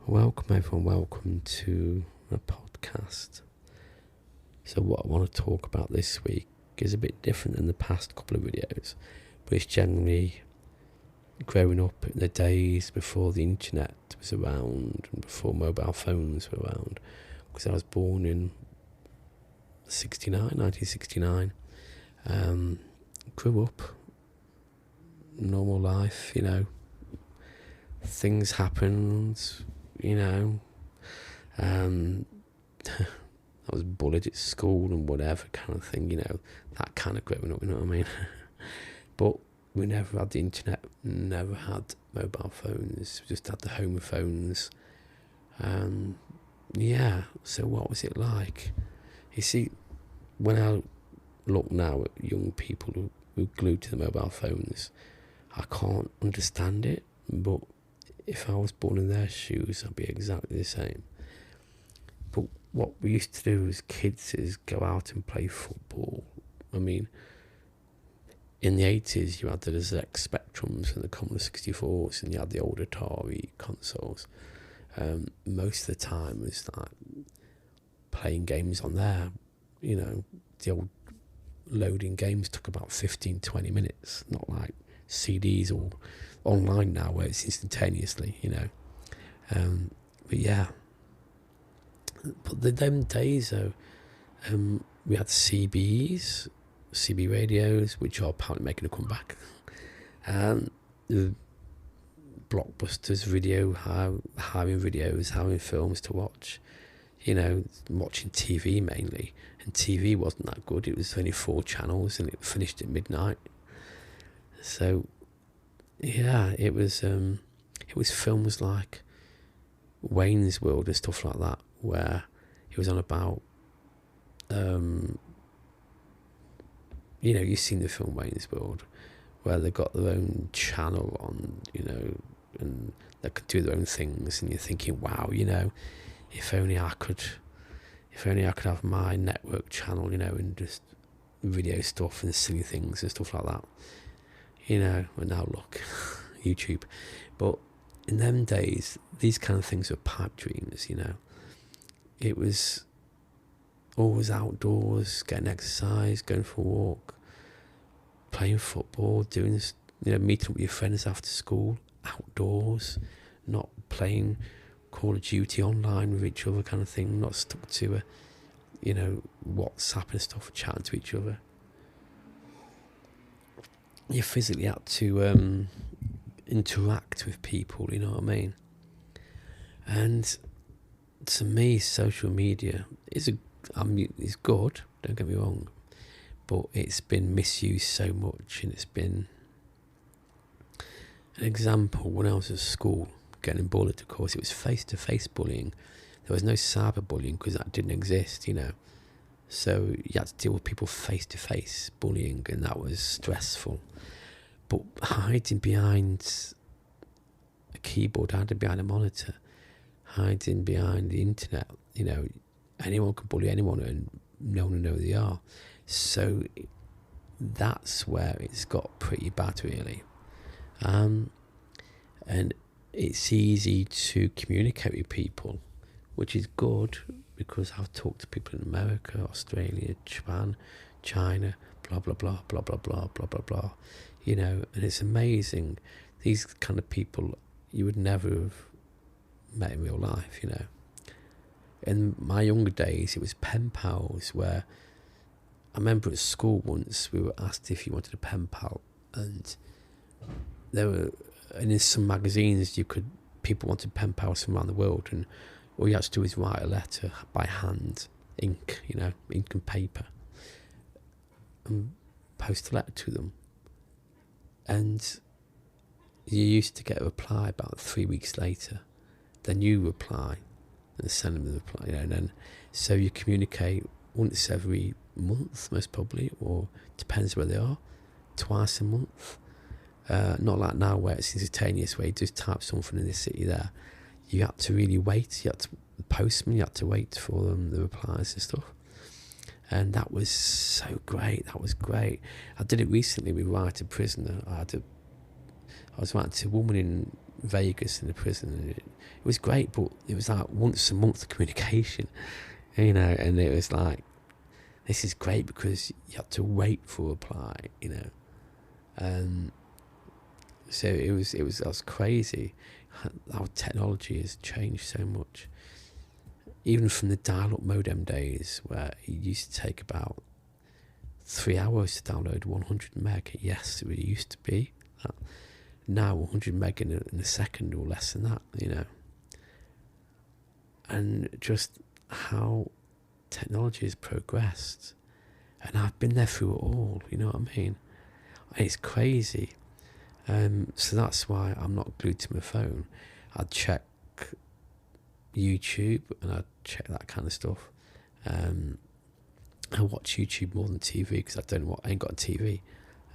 Welcome everyone, welcome to a podcast. So what I want to talk about this week is a bit different than the past couple of videos, but it's generally growing up in the days before the internet was around and before mobile phones were around, because I was born in 1969, grew up, normal life, things happened, I was bullied at school and whatever kind of thing, that kind of growing up, you know what I mean? But we never had the internet, never had mobile phones, we just had the home phones. So what was it like? You see, when I look now at young people who are glued to the mobile phones, I can't understand it, but if I was born in their shoes, I'd be exactly the same. But what we used to do as kids is go out and play football. I mean, in the 80s, you had the ZX Spectrums and the Commodore 64s, and you had the old Atari consoles. Most of the time was like playing games on there. The old loading games took about 15-20 minutes, not like CDs or online now where it's instantaneously, but them days though, we had CB radios, which are apparently making a comeback, the Blockbusters hiring videos, hiring films to watch, watching TV mainly, and TV wasn't that good. It was only 4 channels and it finished at midnight. So it was films like Wayne's World and stuff like that, where it was on about, you've seen the film Wayne's World, where they got their own channel on, and they could do their own things, and you're thinking, wow, if only I could have my network channel, and just video stuff and silly things and stuff like that. And now look, YouTube. But in them days, these kind of things were pipe dreams, It was always outdoors, getting exercise, going for a walk, playing football, doing this, meeting up with your friends after school, outdoors, not playing Call of Duty online with each other kind of thing, not stuck to WhatsApp and stuff, chatting to each other. You physically had to interact with people, you know what I mean? And to me, social media is good, don't get me wrong, but it's been misused so much, and it's been an example. When I was at school getting bullied, of course, it was face-to-face bullying. There was no cyberbullying because that didn't exist, So you had to deal with people face-to-face bullying, and that was stressful. But hiding behind a keyboard, hiding behind a monitor, hiding behind the internet, anyone can bully anyone and no one will know who they are. So that's where it's got pretty bad, really. And it's easy to communicate with people, which is good, because I've talked to people in America, Australia, Japan, China, blah, blah, blah, blah, blah, blah, blah, blah, blah. And it's amazing. These kind of people you would never have met in real life, In my younger days, it was pen pals, where I remember at school once we were asked if you wanted a pen pal, and in some magazines people wanted pen pals from around the world, and all you had to do was write a letter by hand, ink and paper, and post a letter to them. And you used to get a reply about 3 weeks later. Then you reply and send them the reply, and then so you communicate once every month, most probably, or depends where they are, twice a month. Not like now where it's instantaneous, where you just type something in the city there. You had to really wait. You had to postman. You had to wait for them, the replies and stuff. And that was so great. That was great. I did it recently with Write a Prisoner. I was writing to a woman in Vegas in the prison. And it was great, but it was like once a month communication, you know, and it was like, this is great because you had to wait for a reply, you know. So that was crazy how technology has changed so much. Even from the dial-up modem days, where it used to take about 3 hours to download 100 meg. Yes, it really used to be. Now 100 meg in a second or less than that, you know. And just how technology has progressed. And I've been there through it all, you know what I mean? It's crazy. So that's why I'm not glued to my phone. I'd check YouTube and I'd check that kind of stuff. I watch YouTube more than TV because I ain't got a TV.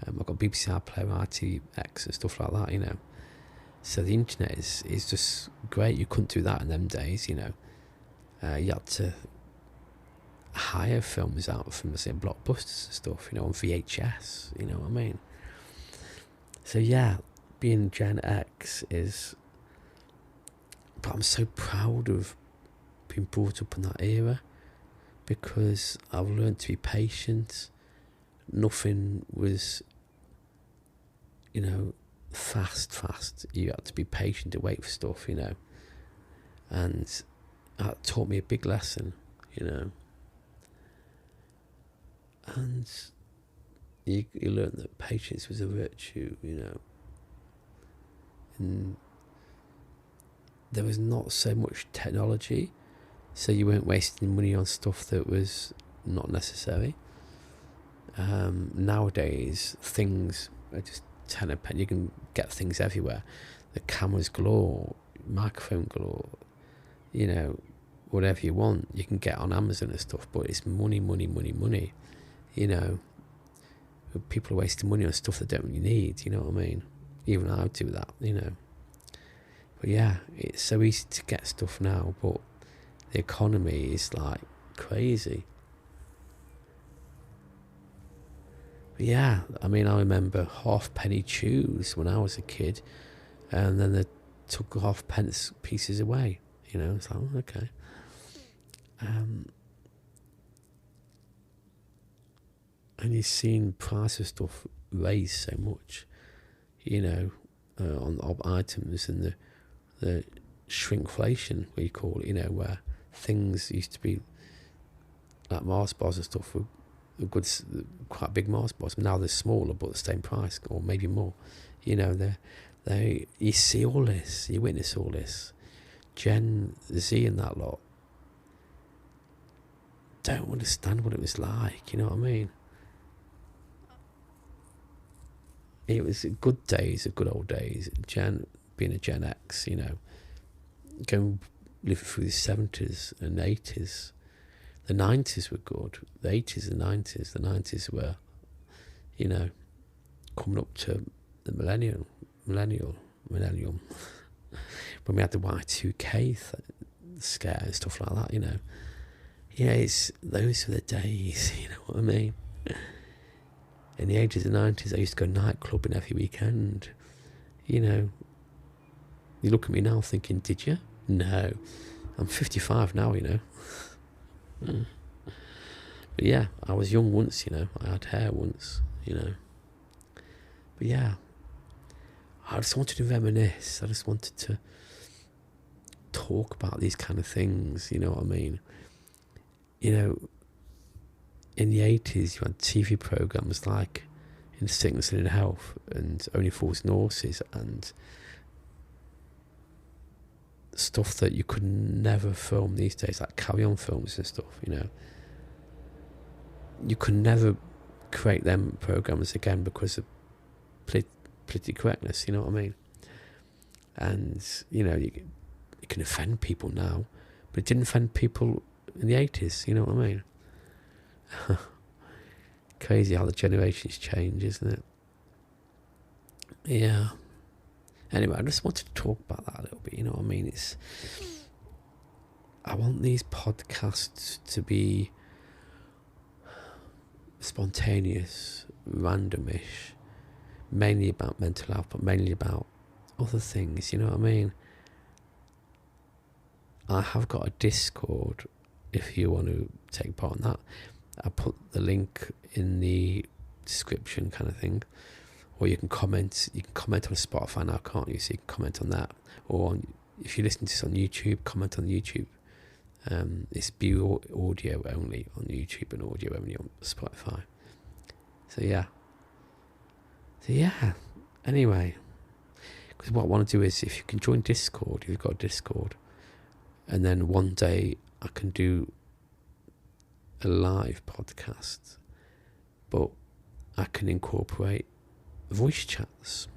I've got BBC iPlayer, RTX and stuff like that, you know. So the internet is just great. You couldn't do that in them days, you know. You had to hire films out from, say, Blockbusters and stuff, you know, on VHS, you know what I mean? So yeah, being Gen X is... But I'm so proud of being brought up in that era because I've learned to be patient. Nothing was, you know, fast. You had to be patient to wait for stuff, you know. And that taught me a big lesson, you know. And you learn that patience was a virtue, you know. And there was not so much technology, so you weren't wasting money on stuff that was not necessary. Nowadays, things are just 10 a penny. You can get things everywhere. The cameras galore, microphone galore, you know, whatever you want, you can get on Amazon and stuff, but it's money, you know. People are wasting money on stuff they don't really need, you know what I mean? Even I would do that, you know. But yeah, it's so easy to get stuff now, but the economy is like crazy. But yeah, I mean, I remember halfpenny chews when I was a kid, and then they took halfpence pieces away, you know. It's like, oh, okay. And you've seen price of stuff raise so much, you know, on items, and the shrinkflation, we call it, you know, where things used to be like Mars bars and stuff were good, quite big Mars bars. Now they're smaller but the same price, or maybe more. You know, you see all this, you witness all this. Gen Z and that lot don't understand what it was like, you know what I mean? It was good days, good old days. Being a Gen X, you know, going living through the 70s and 80s. The 90s were good. The 80s and 90s. The 90s were, you know, coming up to the millennium. When we had the Y2K scare and stuff like that, you know. Yeah, those were the days, you know what I mean? In the 80s and 90s, I used to go nightclubbing every weekend. You know, you look at me now thinking, did you? No. I'm 55 now, you know. But yeah, I was young once, you know. I had hair once, you know. But yeah, I just wanted to reminisce. I just wanted to talk about these kind of things, you know what I mean? You know, in the 80s, you had TV programs like In Sickness and in Health and Only Fools and Horses and stuff that you could never film these days, like Carry On films and stuff, you know. You could never create them programs again because of political correctness, you know what I mean? And, you know, you can offend people now, but it didn't offend people in the 80s, you know what I mean? Crazy how the generations change, isn't it? Yeah. Anyway, I just wanted to talk about that a little bit, you know what I mean? I want these podcasts to be spontaneous, randomish, mainly about mental health, but mainly about other things, you know what I mean? I have got a Discord if you want to take part in that. I'll put the link in the description kind of thing. Or you can comment on Spotify now, can't you? So you can comment on that. Or if you listen to this on YouTube, comment on YouTube. It's audio only on YouTube and audio only on Spotify. So yeah. Anyway, because what I want to do is, if you can join Discord, if you've got a Discord, and then one day I can do a live podcast, but I can incorporate voice chats.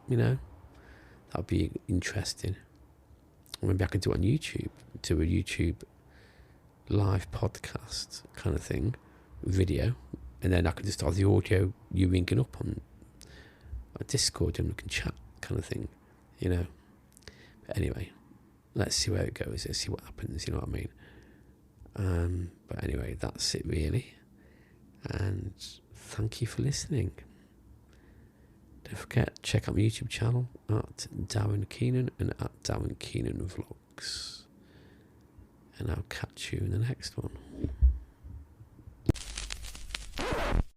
You know, that'd be interesting. Or maybe I could do it on YouTube, do a YouTube live podcast kind of thing, video, and then I could just have the audio you ringing up on a Discord and we can chat kind of thing, you know. But anyway, let's see where it goes. Let's see what happens, you know what I mean? But anyway, that's it really. And thank you for listening. Don't forget, check out my YouTube channel at Darren Keenan and at Darren Keenan Vlogs. And I'll catch you in the next one.